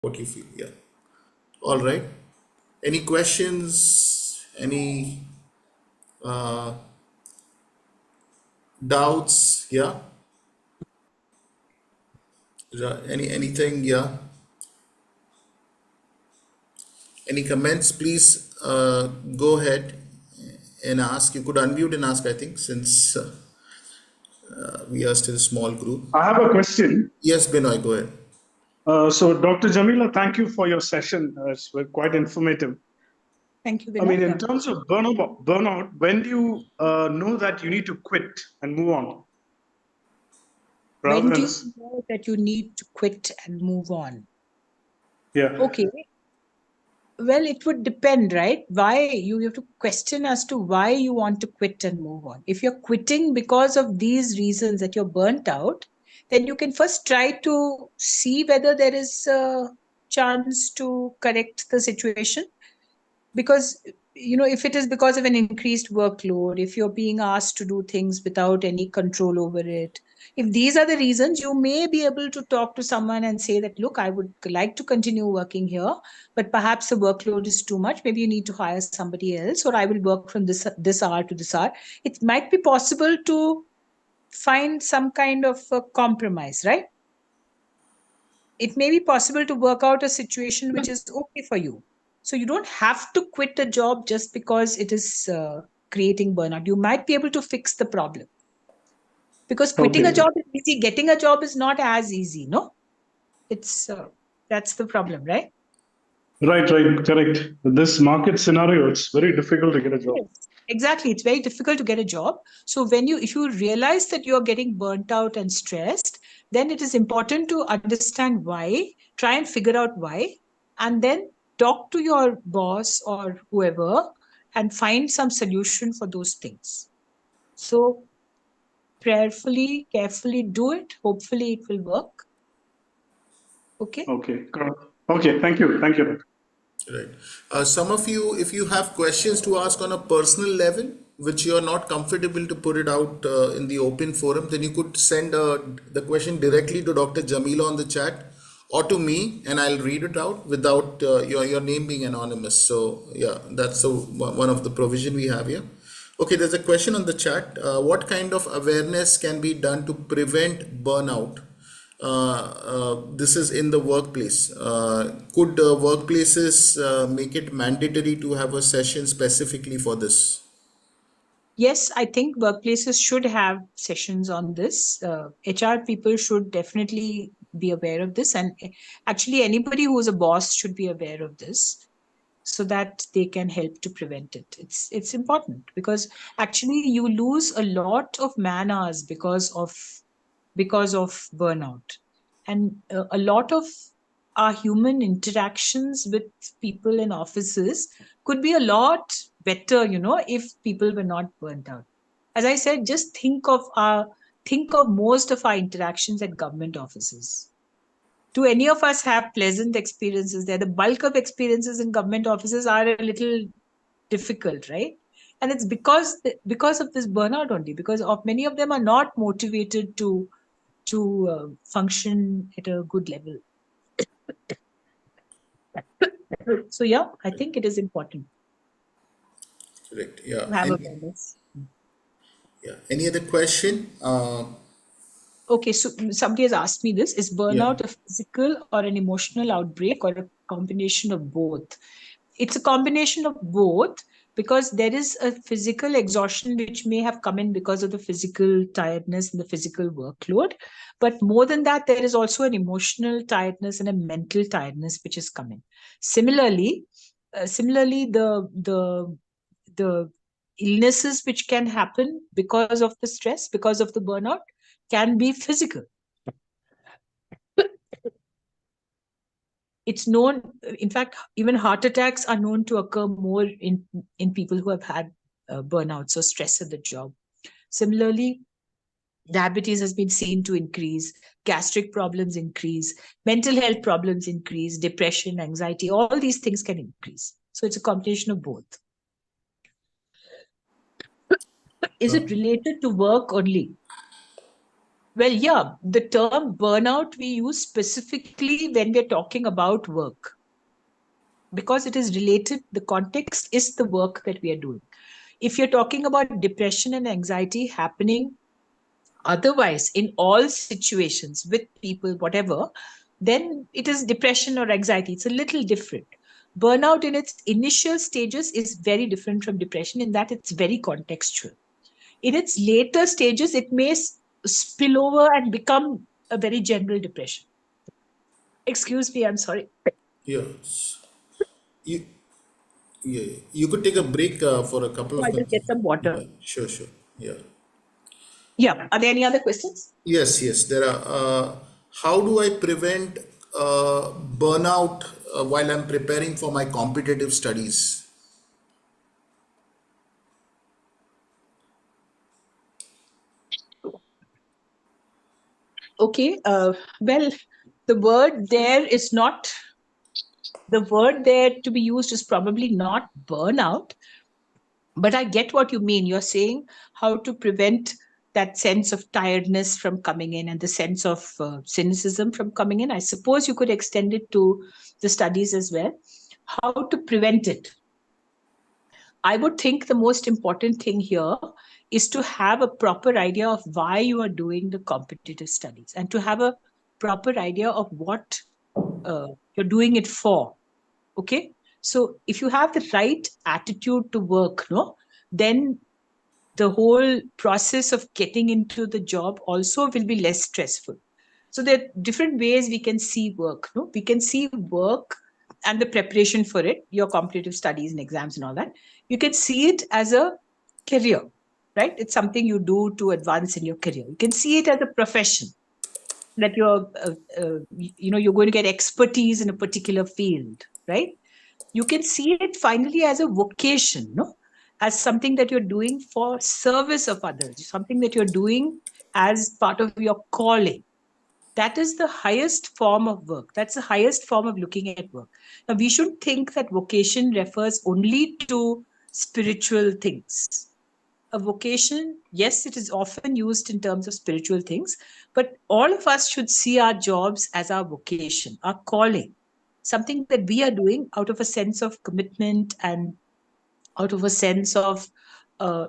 what you feel. Yeah. All right. Any questions? Any uh, doubts? Yeah. Anything? Yeah. Any comments? Please go ahead and ask. You could unmute and ask, I think, since we are still a small group. I have a question. Yes, Binoy, go ahead. So, Dr. Jamila, thank you for your session. It's quite informative. Thank you, I mean, Vinay. in terms of burnout, when do you know that you need to quit and move on? When do you know that you need to quit and move on? Yeah. Okay. Well, it would depend, right? Why you have to question as to why you want to quit and move on. If you're quitting because of these reasons that you're burnt out, then you can first try to see whether there is a chance to correct the situation. Because, if it is because of an increased workload, if you're being asked to do things without any control over it, if these are the reasons, you may be able to talk to someone and say that, look, I would like to continue working here, but perhaps the workload is too much. Maybe you need to hire somebody else, or I will work from this hour to this hour. It might be possible to find some kind of a compromise, right? It may be possible to work out a situation which is okay for you. So you don't have to quit a job just because it is creating burnout. You might be able to fix the problem. Because quitting a job is easy, getting a job is not as easy, no? It's that's the problem, right? Right, correct. This market scenario, it's very difficult to get a job. Yes, exactly. It's very difficult to get a job. So if you realize that you're getting burnt out and stressed, then it is important to understand why, try and figure out why, and then talk to your boss or whoever and find some solution for those things. So prayerfully, carefully do it. Hopefully it will work. Okay. Okay. Okay. Thank you. Thank you. Right. Some of you, if you have questions to ask on a personal level, which you are not comfortable to put it out in the open forum, then you could send the question directly to Dr. Jamila on the chat or to me, and I'll read it out without your name being anonymous. So yeah, that's one of the provision we have here. Okay, there's a question on the chat. What kind of awareness can be done to prevent burnout? This is in the workplace. Could workplaces make it mandatory to have a session specifically for this? Yes, I think workplaces should have sessions on this. HR people should definitely be aware of this. And actually, anybody who is a boss should be aware of this so that they can help to prevent it. It's important because actually you lose a lot of man hours because of burnout. And a lot of our human interactions with people in offices could be a lot better, if people were not burnt out. As I said, just think of most of our interactions at government offices. Do any of us have pleasant experiences there? The bulk of experiences in government offices are a little difficult, right? And it's because of this burnout only, because of many of them are not motivated to function at a good level. So yeah, I think it is important. Correct. Yeah. To have awareness. Yeah. Any other question? Okay, so somebody has asked me this: is burnout a physical or an emotional outbreak, or a combination of both? It's a combination of both, because there is a physical exhaustion which may have come in because of the physical tiredness and the physical workload. But more than that, there is also an emotional tiredness and a mental tiredness which is coming. Similarly, the illnesses which can happen because of the stress, because of the burnout, can be physical. It's known, in fact, even heart attacks are known to occur more in people who have had burnout, so stress at the job. Similarly, diabetes has been seen to increase, gastric problems increase, mental health problems increase, depression, anxiety, all these things can increase. So it's a combination of both. Is it related to work only? Well, yeah, the term burnout we use specifically when we're talking about work, because it is related, the context is the work that we are doing. If you're talking about depression and anxiety happening otherwise in all situations with people, whatever, then it is depression or anxiety. It's a little different. Burnout in its initial stages is very different from depression in that it's very contextual. In its later stages, it may spill over and become a very general depression. Excuse me, I'm sorry. Yes. You, yeah, you could take a break for a couple So of I just get minutes. some water. Yeah, sure, sure. Yeah. Yeah. Are there any other questions? Yes, yes, there are. How do I prevent burnout while I'm preparing for my competitive studies? Okay. Well, the word there is not, the word there to be used is probably not burnout, but I get what you mean. You're saying how to prevent that sense of tiredness from coming in and the sense of cynicism from coming in. I suppose you could extend it to the studies as well. How to prevent it? I would think the most important thing here is to have a proper idea of why you are doing the competitive studies and to have a proper idea of what you're doing it for. Okay. So if you have the right attitude to work, no, then the whole process of getting into the job also will be less stressful. So there are different ways we can see work. No, we can see work and the preparation for it, your competitive studies and exams and all that. You can see it as a career, right? It's something you do to advance in your career. You can see it as a profession that you're going to get expertise in a particular field, right? You can see it finally as a vocation, no, as something that you're doing for service of others, something that you're doing as part of your calling. That is the highest form of work. That's the highest form of looking at work. Now, we should think that vocation refers only to spiritual things. A vocation, yes, it is often used in terms of spiritual things, but all of us should see our jobs as our vocation, our calling, something that we are doing out of a sense of commitment and out of a sense of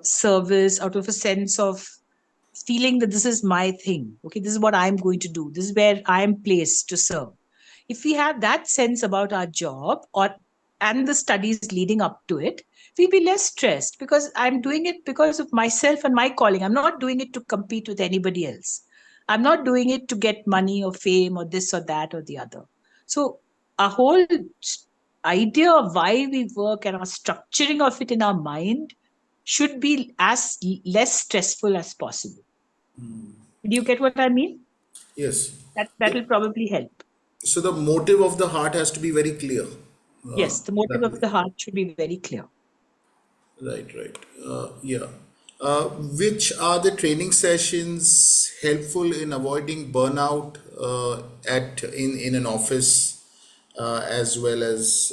service, out of a sense of feeling that this is my thing. Okay, this is what I'm going to do. This is where I'm placed to serve. If we have that sense about our job or and the studies leading up to it, we'll be less stressed because I'm doing it because of myself and my calling. I'm not doing it to compete with anybody else. I'm not doing it to get money or fame or this or that or the other. So our whole idea of why we work and our structuring of it in our mind should be as less stressful as possible. Do you get what I mean? Yes. That will probably help. So the motive of the heart has to be very clear. Yes, the motive That of way. the heart should be very clear. Right, right. Yeah. Which are the training sessions helpful in avoiding burnout at in an office, as well as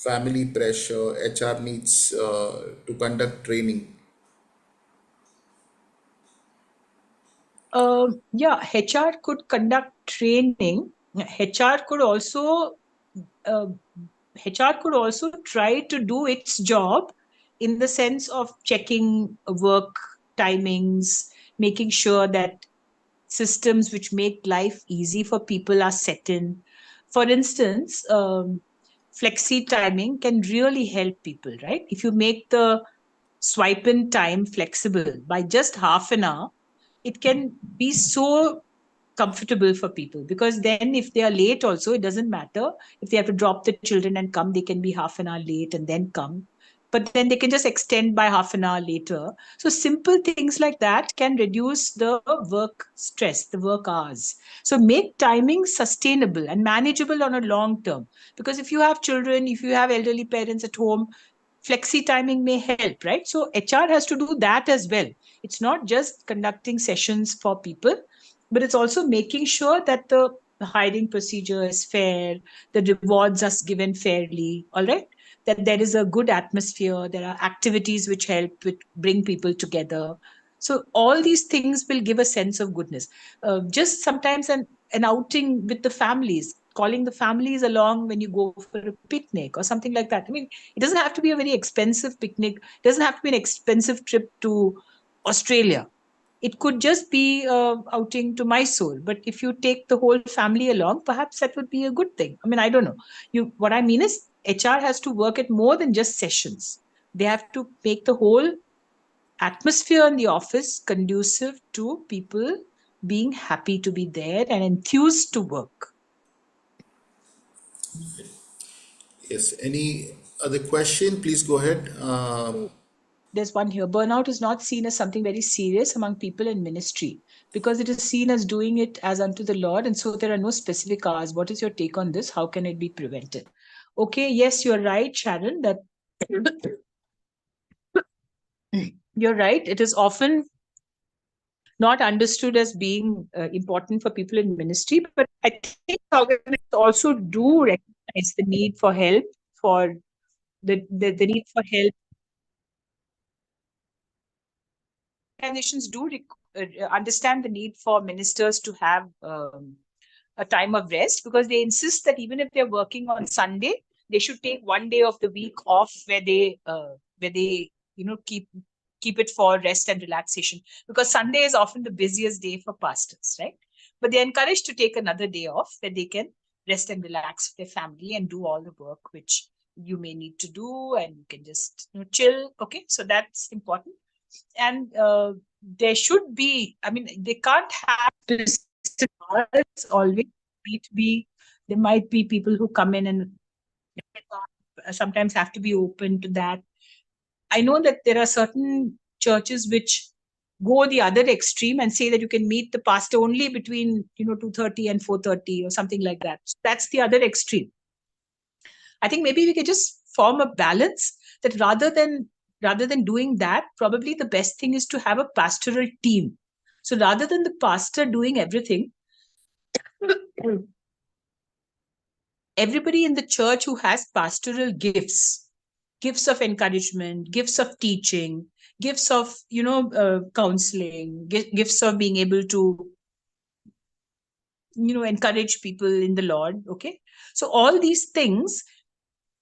family pressure, HR needs to conduct training. Yeah, HR could conduct training. HR could also uh, HR could also try to do its job in the sense of checking work timings, making sure that systems which make life easy for people are set in. For instance, flexi timing can really help people, right? If you make the swipe in time flexible by just half an hour, it can be so comfortable for people because then if they are late also it doesn't matter. If they have to drop the children and come, they can be half an hour late and then come, but then they can just extend by half an hour later. So simple things like that can reduce the work stress, the work hours. So make timing sustainable and manageable on a long term, because if you have children, if you have elderly parents at home, flexi timing may help, right? So HR has to do that as well. It's not just conducting sessions for people, but it's also making sure that the hiring procedure is fair, the rewards are given fairly, all right? That there is a good atmosphere, there are activities which help with bring people together. So all these things will give a sense of goodness. Just sometimes an outing with the families, calling the families along when you go for a picnic or something like that. I mean, it doesn't have to be a very expensive picnic. It doesn't have to be an expensive trip to Australia. It could just be outing to Mysore. But if you take the whole family along, perhaps that would be a good thing. I mean, I don't know. What I mean is HR has to work at more than just sessions. They have to make the whole atmosphere in the office conducive to people being happy to be there and enthused to work. Yes. Any other question? Please go ahead. There's one here. Burnout is not seen as something very serious among people in ministry because it is seen as doing it as unto the Lord, and so there are no specific hours. What is your take on this? How can it be prevented? Okay, yes, you're right, Sharon, that you're right. It is often not understood as being important for people in ministry, but I think organizations also do recognize the need for help, for the need for help. Organizations do understand the need for ministers to have a time of rest, because they insist that even if they're working on Sunday, they should take one day of the week off where they keep it for rest and relaxation, because Sunday is often the busiest day for pastors, right? But they're encouraged to take another day off where they can rest and relax with their family and do all the work which you may need to do, and you can just chill. Okay, so that's important. And there should be, I mean, they can't have specific hours always. There might be people who come in and sometimes have to be open to that. I know that there are certain churches which go the other extreme and say that you can meet the pastor only between 2:30 and 4:30 or something like that. So that's the other extreme. I think maybe we could just form a balance, that rather than doing that, probably the best thing is to have a pastoral team. So rather than the pastor doing everything, everybody in the church who has pastoral gifts of encouragement, gifts of teaching, gifts of counseling, gifts of being able to encourage people in the Lord. Okay, so all these things,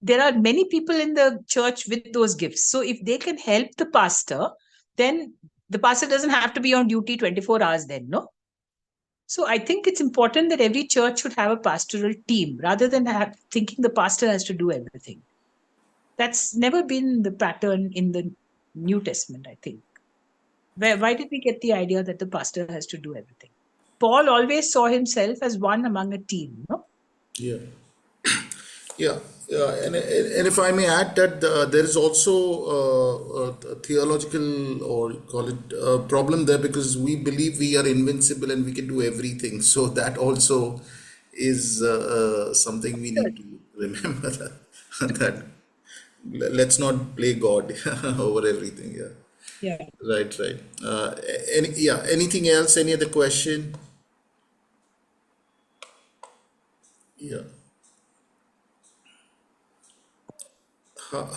there are many people in the church with those gifts. So if they can help the pastor, then the pastor doesn't have to be on duty 24 hours then, no? So I think it's important that every church should have a pastoral team rather than thinking the pastor has to do everything. That's never been the pattern in the New Testament, I think. Why did we get the idea that the pastor has to do everything? Paul always saw himself as one among a team, no? Yeah. Yeah, and if I may add that there is also a theological, or call it problem there, because we believe we are invincible and we can do everything. So that also is something we need to remember, that let's not play God over everything. Yeah, Yeah. right, right. Anything else? Any other question? Yeah.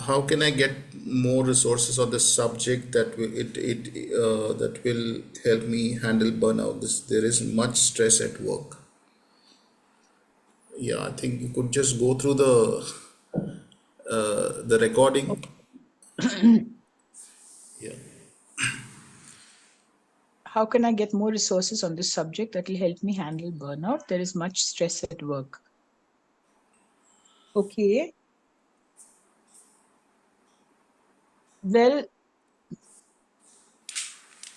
How can I get more resources on this subject that will help me handle burnout? There is much stress at work. Yeah, I think you could just go through the recording. Yeah. How can I get more resources on this subject that will help me handle burnout? There is much stress at work. Okay. Well,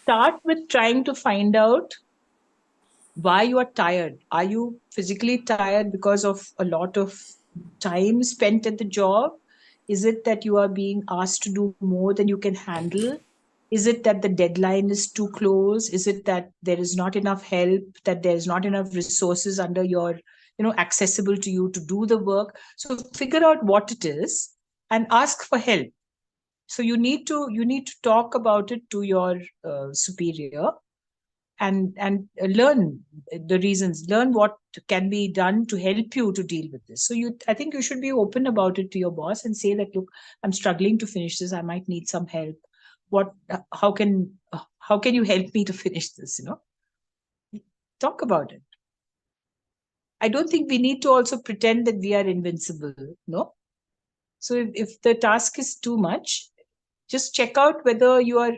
start with trying to find out why you are tired. Are you physically tired because of a lot of time spent at the job? Is it that you are being asked to do more than you can handle? Is it that the deadline is too close? Is it that there is not enough help, that there is not enough resources under your, accessible to you to do the work? So figure out what it is and ask for help. So you need to talk about it to your superior, and learn the reasons, learn what can be done to help you to deal with this. So I think you should be open about it to your boss and say that, look, I'm struggling to finish this, I might need some help. how can you help me to finish this? Talk about it. I don't think we need to also pretend that we are invincible. No. So if the task is too much, just check out whether you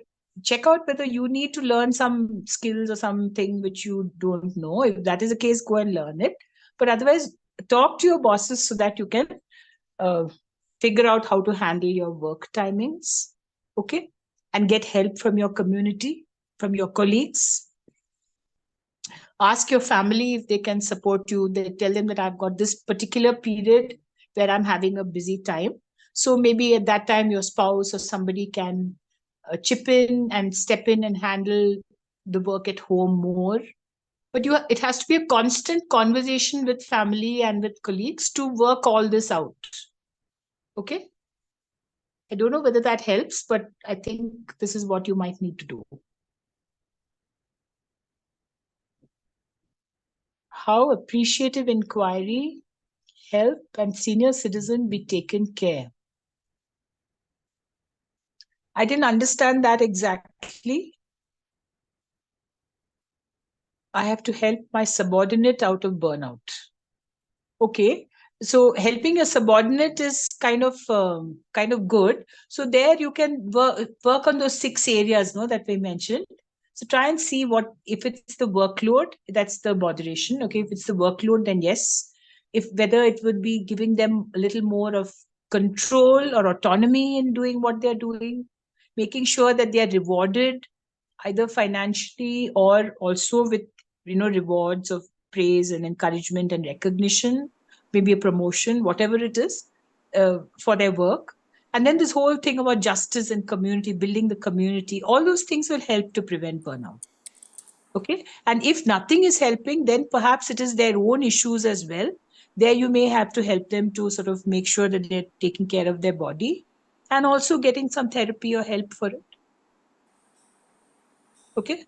need to learn some skills or something which you don't know. If that is the case, go and learn it. But otherwise, talk to your bosses so that you can figure out how to handle your work timings. Okay. And get help from your community, from your colleagues. Ask your family if they can support you. They tell them that I've got this particular period where I'm having a busy time. So maybe at that time, your spouse or somebody can chip in and step in and handle the work at home more. But it has to be a constant conversation with family and with colleagues to work all this out. Okay? I don't know whether that helps, but I think this is what you might need to do. How appreciative inquiry, help, and senior citizen be taken care. I didn't understand that exactly. I have to help my subordinate out of burnout. Okay. So helping a subordinate is kind of good. So there you can work on those 6 areas, that we mentioned. So try and see if it's the workload, that's the moderation. Okay. If it's the workload, then yes. If whether it would be giving them a little more of control or autonomy in doing what they're doing, making sure that they are rewarded either financially or also with rewards of praise and encouragement and recognition, maybe a promotion, whatever it is, for their work. And then this whole thing about justice and community, building the community, all those things will help to prevent burnout. Okay. And if nothing is helping, then perhaps it is their own issues as well. There you may have to help them to sort of make sure that they're taking care of their body and also getting some therapy or help for it. Okay.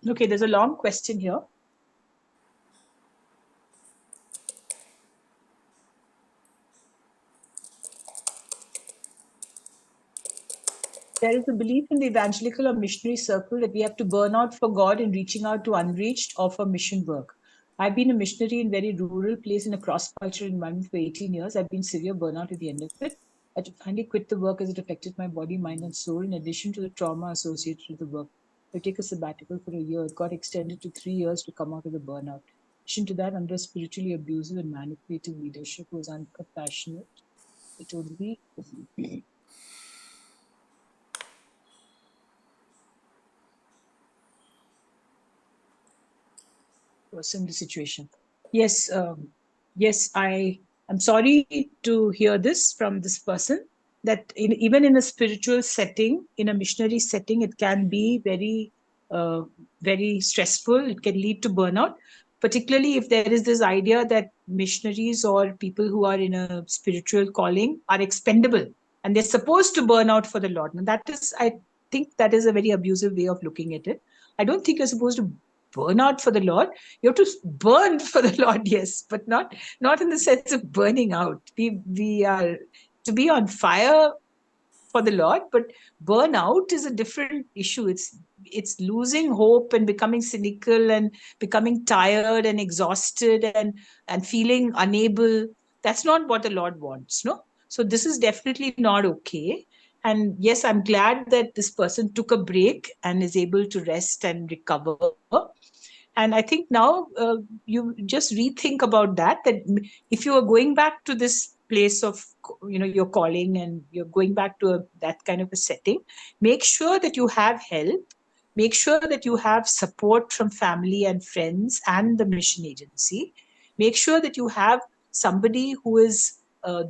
Okay, there's a long question here. There is a belief in the evangelical or missionary circle that we have to burn out for God in reaching out to unreached or for mission work. I've been a missionary in very rural place in a cross-cultural environment for 18 years. I've been severe burnout at the end of it. I had to finally quit the work as it affected my body, mind, and soul, in addition to the trauma associated with the work. I take a sabbatical for a year. It got extended to 3 years to come out of the burnout. In addition to that, under spiritually abusive and manipulative leadership who was uncompassionate, it would be similar situation. Yes, yes, I'm sorry to hear this from this person, that even in a spiritual setting, in a missionary setting, it can be very stressful. It can lead to burnout, particularly if there is this idea that missionaries or people who are in a spiritual calling are expendable and they're supposed to burn out for the Lord. And I think that is a very abusive way of looking at it. I don't think you're supposed to burn out for the Lord. You have to burn for the Lord, yes, but not in the sense of burning out. We are to be on fire for the Lord, but burnout is a different issue. It's losing hope and becoming cynical and becoming tired and exhausted and feeling unable. That's not what the Lord wants, no? So this is definitely not okay. And yes, I'm glad that this person took a break and is able to rest and recover. And I think now you just rethink about that if you are going back to this place of your calling and you're going back to that kind of a setting, make sure that you have help, make sure that you have support from family and friends and the mission agency, make sure that you have somebody who is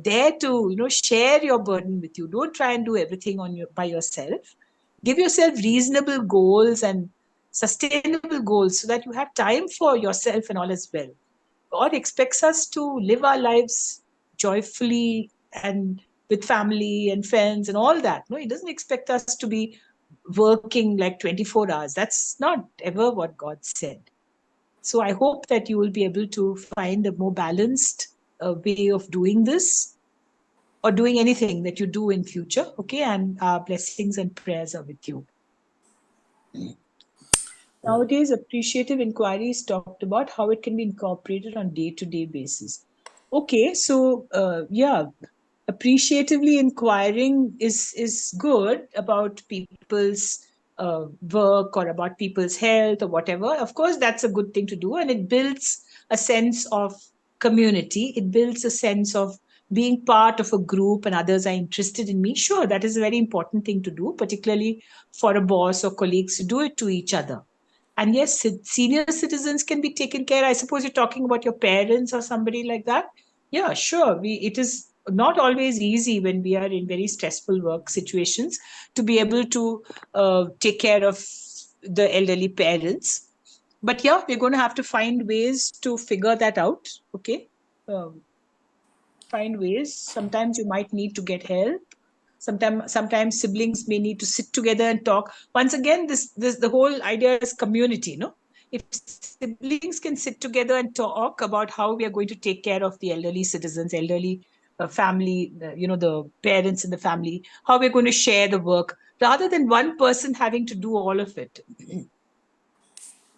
there to share your burden with you. Don't try and do everything by yourself. Give yourself reasonable goals and sustainable goals so that you have time for yourself and all as well. God expects us to live our lives joyfully and with family and friends and all that. No, He doesn't expect us to be working like 24 hours. That's not ever what God said. So I hope that you will be able to find a more balanced way of doing this. or doing anything that you do in future. Okay, and our blessings and prayers are with you. Nowadays, appreciative inquiry is talked about how it can be incorporated on day-to-day basis. Okay, so yeah, appreciatively inquiring is good about people's work or about people's health or whatever. Of course, that's a good thing to do, and it builds a sense of community. It builds a sense of being part of a group and others are interested in me. Sure, that is a very important thing to do, particularly for a boss or colleagues to do it to each other. And yes, senior citizens can be taken care. I suppose you're talking about your parents or somebody like that. Yeah, sure. It is not always easy when we are in very stressful work situations to be able to take care of the elderly parents. But yeah, we're going to have to find ways to figure that out. Okay. Find ways. Sometimes you might need to get help. Sometimes siblings may need to sit together and talk. Once again, this the whole idea is community, no? If siblings can sit together and talk about how we are going to take care of the elderly citizens, elderly family, the parents in the family, how we're going to share the work, rather than one person having to do all of it.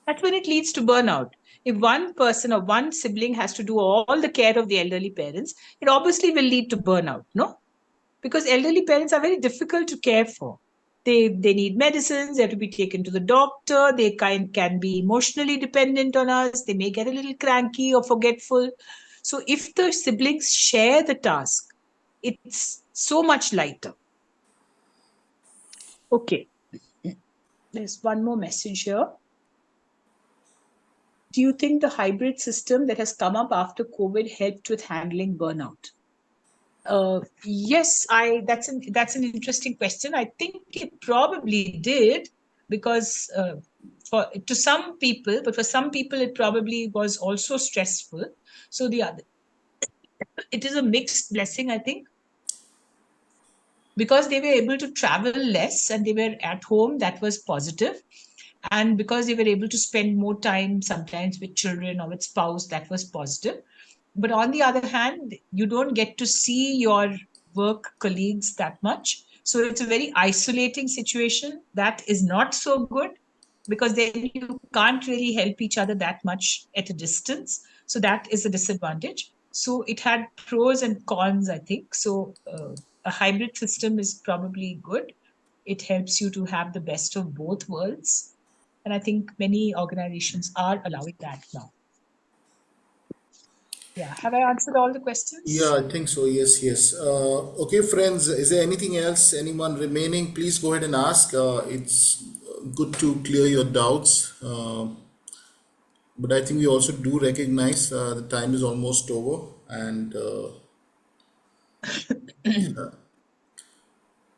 That's when it leads to burnout. If one person or one sibling has to do all the care of the elderly parents, it obviously will lead to burnout, no? Because elderly parents are very difficult to care for. They need medicines, they have to be taken to the doctor, they can be emotionally dependent on us, they may get a little cranky or forgetful. So if the siblings share the task, it's so much lighter. Okay. There's one more message here. Do you think the hybrid system that has come up after COVID helped with handling burnout? Yes, that's an interesting question. I think it probably did, because to some people, but for some people it probably was also stressful. So it is a mixed blessing, I think, because they were able to travel less and they were at home. That was positive. And because they were able to spend more time sometimes with children or with spouse, that was positive. But on the other hand, you don't get to see your work colleagues that much. So it's a very isolating situation. That is not so good, because then you can't really help each other that much at a distance. So that is a disadvantage. So it had pros and cons, I think. So a hybrid system is probably good. It helps you to have the best of both worlds. And I think many organizations are allowing that now. Yeah. Have I answered all the questions? Yeah, I think so. Yes, yes. Okay, friends, is there anything else? Anyone remaining? Please go ahead and ask. It's good to clear your doubts. But I think we also do recognize the time is almost over. And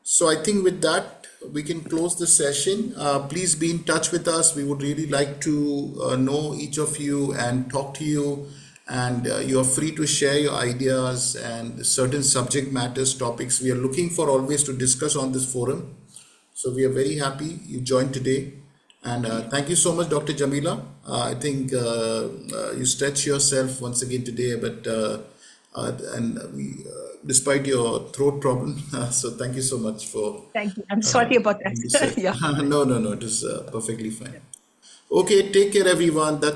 so I think with that, we can close the session. Please be in touch with us. We would really like to know each of you and talk to you. And you are free to share your ideas and certain subject matters, topics we are looking for always to discuss on this forum. So we are very happy you joined today. And thank you so much, Dr. Jamila. I think you stretched yourself once again today, but despite your throat problem. So thank you so much for. Thank you. I'm sorry about that. being said. Yeah. No, it is perfectly fine. Okay, take care, everyone. That's